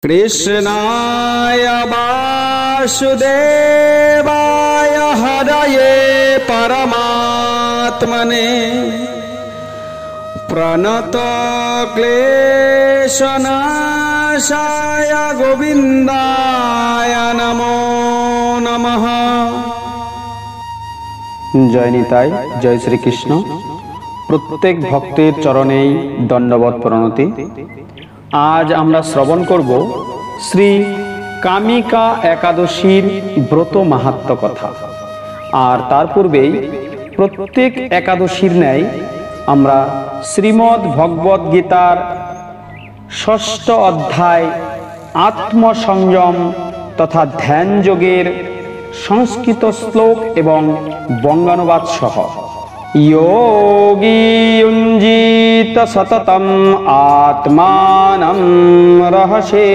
कृष्णाय वासुदेवाय हरये परमात्मने प्रणतक्लेशनाशाय गोविन्दाय नमो नमः। জয় নিতাই, জয় শ্রীকৃষ্ণ। প্রত্যেক ভক্তের চরণেই দণ্ডবৎ প্রণতি। আজ আমরা শ্রবণ করব শ্রী কামিকা একাদশীর ব্রত মাহাত্ম্য কথা। আর তার পূর্বেই প্রত্যেক একাদশীর ন্যায় আমরা শ্রীমদ্ ভগবদ গীতার ৬ষ্ঠ অধ্যায় আত্মসংযম তথা ধ্যান যোগের সংস্কৃত শ্লোক এবং বঙ্গানুবাদ সহ যোগী যুঞ্জিত সততম আত্মানম রহস্যে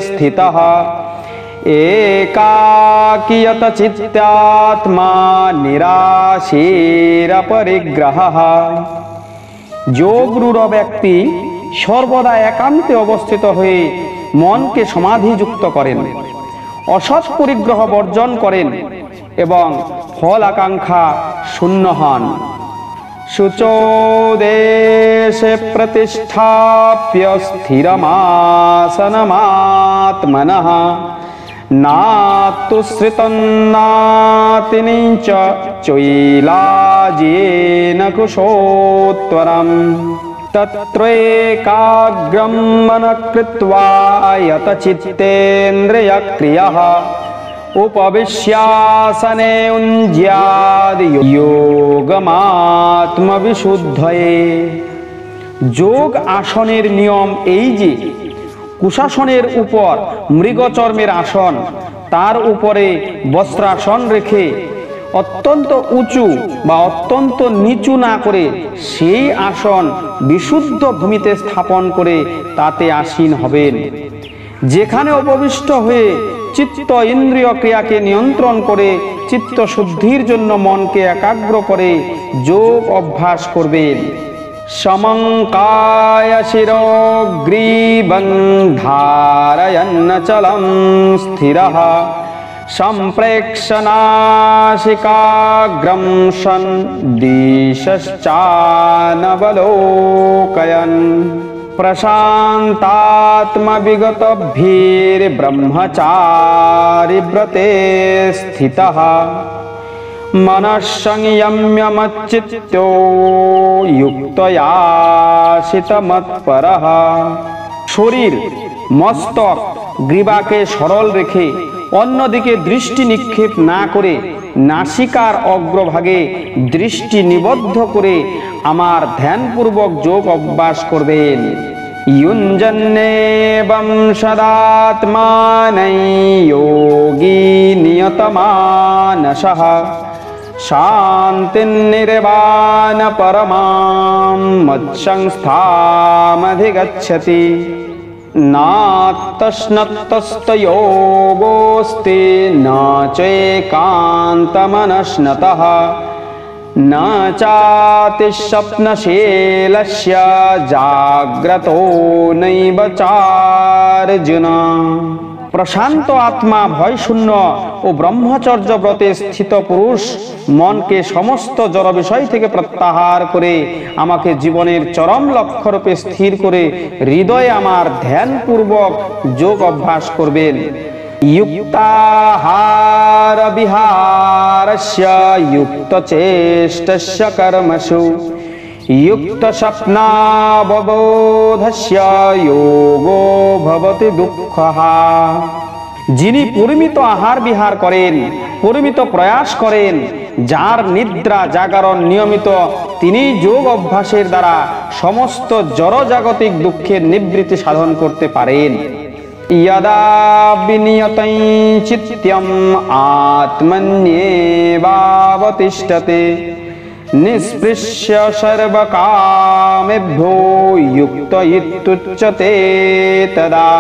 স্থিতঃ একাকিয়ত চিত্তাত্মা নিরাশীর পরিগ্রহঃ। যোগরূঢ় ব্যক্তি সর্বদা একান্তে অবস্থিত হয়ে মনকে সমাধিযুক্ত করেন, অসৎ পরিগ্রহ বর্জন করেন এবং ফল আকাঙ্ক্ষা শূন্য হন। শুচো দেশে প্রতিষ্ঠাপ্য স্থিরমাসনমাত্মনঃ নাতুশ্রিতং নাতিনীচ চৈলাজিয়েন কুশোত্তরম তত্রৈকাগ্রম মনঃ কৃত্বা যত চিত্তেন্দ্রিয়ক্রিয়ঃ উপবিশ্যাসনে উঞ্জ্যাদ যোগমাত্মবিশুদ্ধয়ে। যোগ আসনের নিয়ম এই যে কুশাসনের উপর মৃগচর্মের আসন, তার উপরে বস্ত্রাসন রেখে অত্যন্ত উঁচু বা অত্যন্ত নিচু না করে সেই আসন বিশুদ্ধ ভূমিতে স্থাপন করে তাতে আসীন হবেন। যেখানে উপবিষ্ট হয়ে চিত্ত ইন্দ্রিয় ক্রিয়াকে নিয়ন্ত্রণ করে চিত্ত শুদ্ধির জন্য মনকে একাগ্র করে যোগ অভ্যাস করবেন। সমং কায় শিরোগ্রীবং ধারয়ন্নচলং স্থিরঃ সম্প্রেক্ষনাসিকাগ্রম সন দিশশ্চানবলোকয়ন প্রশান্তাত্মবিগতভীর্ব্রহ্মচারি ব্রতে স্থিতঃ মনঃসংযম্য মচ্চিত্তো যুক্তয়াসিতমৎপরঃ। শরীর, মস্তক, গ্রীবাকে সরল রেখে অন্যদিকে দৃষ্টি নিক্ষেপ না করে নাসিকার অগ্রভাগে দৃষ্টি নিবদ্ধ করে আমার ধ্যানপূর্বক যোগ অভ্যাস করবেন। युञ्जन्नेवं सदात्मानं योगी नियतमानसः शान्तिर्निर्वाण परमां मत्संस्थामधिगच्छति। नातस्नतस्तयोगोऽस्ति न चैकान्तमनस्नतः न चातिस्वप्नशीलस्य জাগ্রতো নৈব চার্জুন। প্রশান্ত আত্মা, ভয়শূন্য ও ব্রহ্মচর্য ব্রতে স্থিত পুরুষ মনকে সমস্ত জড় বিষয় থেকে প্রত্যাহার করে আমাকে জীবনের চরম লক্ষ্যরূপে স্থির করে হৃদয়ে আমার ধ্যানপূর্বক যোগ অভ্যাস করবেন। युक्ताहार विहारस्य युक्तचेष्टस्य कर्मसु युक्तस्वप्नावबोधस्य योगो भवति दुःखः। যিনি পরিমিত আহার বিহার করেন, পরিমিত প্রয়াস করেন, যার নিদ্রা জাগরণ নিয়মিত, তিনি যোগ অভ্যাসের দ্বারা সমস্ত জড়জাগতিক দুঃখের নিবৃত্তি সাধন করতে পারেন। यदा विनियतं चित्तम् आत्मन्येवावतिष्ठते निःस्पृश्य सर्वकामेभ्यो युक्त इत्युच्यते तदा।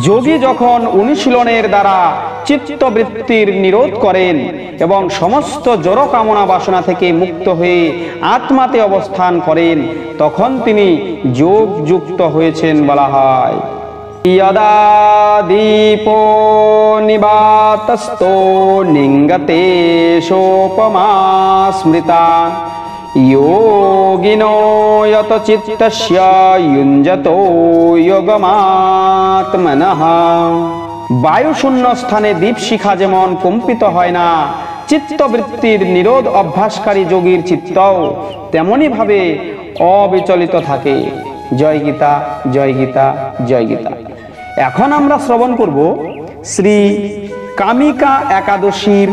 যোগী যখন অনুশীলনের দ্বারা চিত্তবৃত্তির নিরোধ করেন এবং সমস্ত জড় কামনা বাসনা থেকে মুক্ত হয়ে আত্মাতে অবস্থান করেন, তখন তিনি যোগ যুক্ত হয়েছেন বলা হয়। यदा दीपो निवातस्तो निंगते सोपमा स्मृता योगिनो यत चित्तस्य युञ्जतो योगमात्मनः। বায়ুশূন্য স্থানে দীপশিখা যেমন কম্পিত হয় না, চিত্তবৃত্তির নিরোধ অভ্যাসকারী যোগীর চিত্তও তেমনি ভাবে অবিচলিত থাকে। জয় গীতা, জয় গীতা, জয় গীতা। এখন আমরা শ্রবণ করব শ্রী কামিকা একাদশীর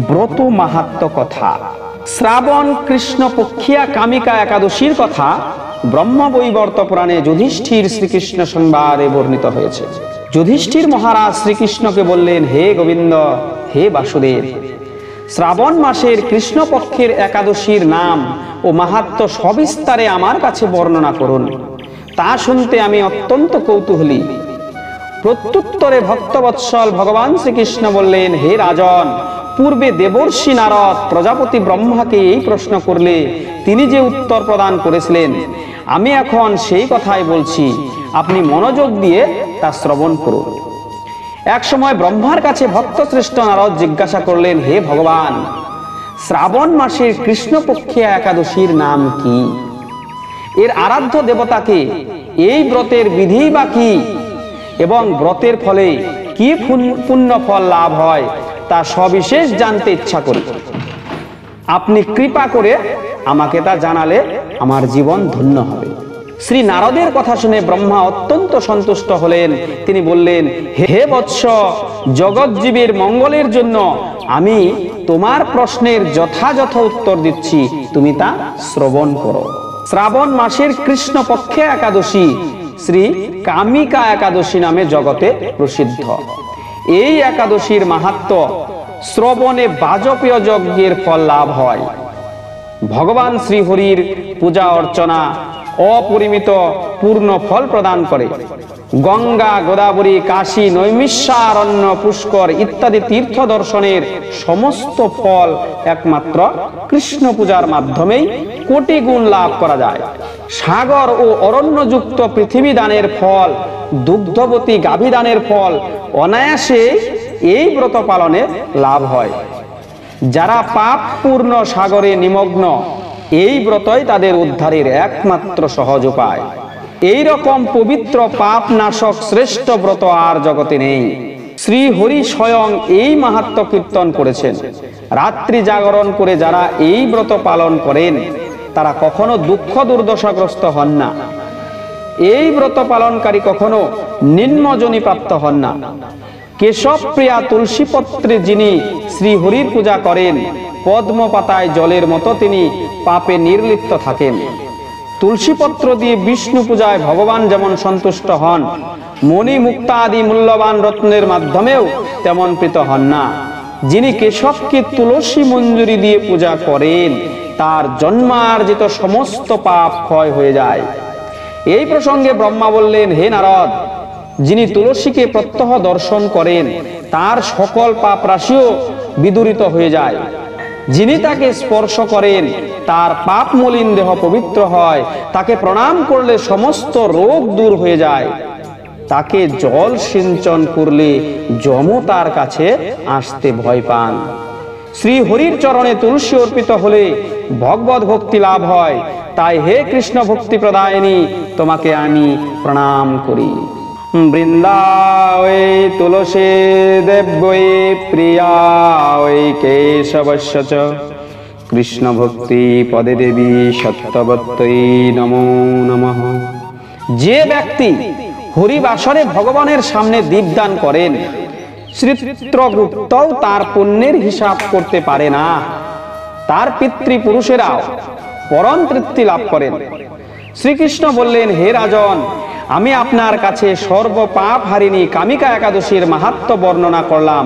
ব্রত মাহাত্ম্য কথা। শ্রাবণ কৃষ্ণপক্ষিয়া কামিকা একাদশীর কথা ব্রহ্মবৈবর্ত পুরাণে যুধিষ্ঠির শ্রীকৃষ্ণ সংবাদে বর্ণিত হয়েছে। যুধিষ্ঠির মহারাজ শ্রীকৃষ্ণকে বললেন, হে গোবিন্দ, হে বাসুদেব, শ্রাবণ মাসের কৃষ্ণপক্ষের একাদশীর নাম ও মাহাত্ম্য সবিস্তারে আমার কাছে বর্ণনা করুন, তা শুনতে আমি অত্যন্ত কৌতূহলী। প্রত্যুত্তরে ভক্তবৎসল ভগবান শ্রীকৃষ্ণ বললেন, হে রাজন, পূর্বে দেবর্ষি নারদ প্রজাপতি ব্রহ্মাকে এই প্রশ্ন করলে তিনি যে উত্তর প্রদান করেছিলেন, আমি এখন সেই কথাই বলছি, আপনি মনোযোগ দিয়ে তা শ্রবণ করুন। এক সময় ব্রহ্মার কাছে ভক্তশ্রেষ্ঠ নারদ জিজ্ঞাসা করলেন, হে ভগবান, শ্রাবণ মাসের কৃষ্ণপক্ষিয়া একাদশীর নাম কি? এর আরাধ্য দেবতাকে? এই ব্রতের বিধি বা কি? এবং ব্রতের ফলে কি পুণ্য ফল লাভ হয় তা সবিশেষ জানতে ইচ্ছা করি। আপনি কৃপা করে আমাকে তা জানালে আমার জীবন ধন্য হবে। শ্রী নারদের কথা শুনে ব্রহ্মা অত্যন্ত সন্তুষ্ট হলেন। তিনি বললেন, হে বৎস, জগৎজীবের মঙ্গলের জন্য আমি তোমার প্রশ্নের যথাযথ উত্তর দিচ্ছি, তুমি তা শ্রবণ করো। শ্রাবণ মাসের কৃষ্ণপক্ষে একাদশী শ্রী কামিকা একাদশী নামে জগতে প্রসিদ্ধ। এই একাদশীর মাহাত্ম্য শ্রবণে বাজপেয় যজ্ঞের ফল লাভ হয়। ভগবান শ্রীহরির পূজা অর্চনা অপরিমিত পূর্ণ ফল প্রদান করে। গঙ্গা, গোদাবরী, কাশী, নৈমিষারণ্য, পুষ্কর ইত্যাদি তীর্থ দর্শনের সমস্ত ফল একমাত্র কৃষ্ণ পূজার মাধ্যমেই কোটি গুণ লাভ করা যায়। সাগর ও অরণ্যযুক্ত পৃথিবী দানের ফল, দুগ্ধবতী গাভী দানের ফল অনায়াসে এই ব্রত পালনে লাভ হয়। যারা পাপ পূর্ণ সাগরে নিমগ্ন, এই ব্রতই তাদের উদ্ধারের একমাত্র সহজ উপায়। এই রকম পবিত্র পাপ নাশক শ্রেষ্ঠ ব্রত আর জগতে নেই। শ্রী হরি স্বয়ং এই মাহাত্ম্য কীর্তন করেছেন। রাত্রি জাগরণ করে যারা এই ব্রত পালন করেন তারা কখনো দুঃখ দুর্দশাগ্রস্ত হন না। এই ব্রত পালনকারী কখনো নিম্নজনী প্রাপ্ত হন না। কেশব প্রিয়া তুলসী পত্রে যিনি শ্রী হরির পূজা করেন, পদ্ম পাতায় জলের মতো তিনি পাপে নির্লিপ্ত থাকেন। তুলসী পত্র দিয়ে বিষ্ণু পূজায় ভগবান যেমন সন্তুষ্ট হন, মণি মুক্তা আদি মূল্যবান রত্নের মাধ্যমেও তেমন প্রীত হন না। যিনি কেশবকে তুলসী মঞ্জুরি দিয়ে পূজা করেন তার জন্মার্জিত সমস্ত পাপ ক্ষয় হয়ে যায়। এই প্রসঙ্গে ব্রহ্মা বললেন, হে নারদ, যিনি তুলসীকে প্রত্যহ দর্শন করেন তার সকল পাপ রাশিও বিদূরিত হয়ে যায়। যিনি তাকে স্পর্শ করেন তার পাপ মলিন দেহ পবিত্র হয়। তাকে প্রণাম করলে সমস্ত রোগ দূর হয়ে যায়। তাকে জল সিঞ্চন করলে যম তার কাছে আসতে ভয় পান। শ্রী হরির চরণে তুলসী অর্পিত হলে ভগবত ভক্তি লাভ হয়। তাই হে কৃষ্ণ ভক্তি প্রদায়িনী, তোমাকে আমি প্রণাম করি। বৃন্দাবৈ তুলসী দেব্যৈ প্রিয়াৈ কেশবস্য চ কৃষ্ণ ভক্তি পদে দেবী সত্যবত্যৈ নমো নমঃ। যে ব্যক্তি হরিবাসরে ভগবানের সামনে দীপদান করেন, চিত্রগুপ্তও তার পুণ্যের হিসাব করতে পারে না। তার পিতৃপুরুষেরাও পরম তৃপ্তি লাভ করেন। শ্রীকৃষ্ণ বললেন, হে রাজন, আমি আপনার কাছে সর্বপাপ হারিণী কামিকা একাদশীর মাহাত্ম্য বর্ণনা করলাম।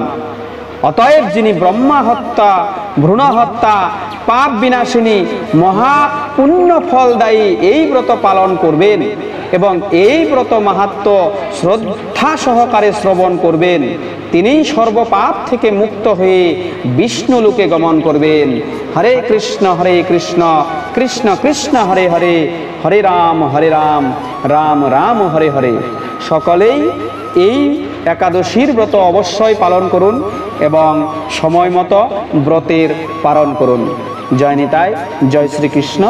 অতএব যিনি ব্রহ্মা হত্যা, ভ্রূণ হত্যা, পাপ বিনাশিনী, মহা পুণ্য ফলদায়ী এই ব্রত পালন করবেন এবং এই ব্রত মাহাত্ম্য শ্রদ্ধা সহকারে শ্রবণ করবেন, তিনিই সর্বপাপ থেকে মুক্ত হয়ে বিষ্ণু লোকে গমন করবেন। হরে কৃষ্ণ কৃষ্ণ কৃষ্ণ হরে হরে, হরে রাম রাম রাম হরে হরে। সকলেই এই একাদশীর ব্রত অবশ্যই পালন করুন এবং সময় মতো ব্রতের পালন করুন। জয় নিতাই, জয় শ্রীকৃষ্ণ।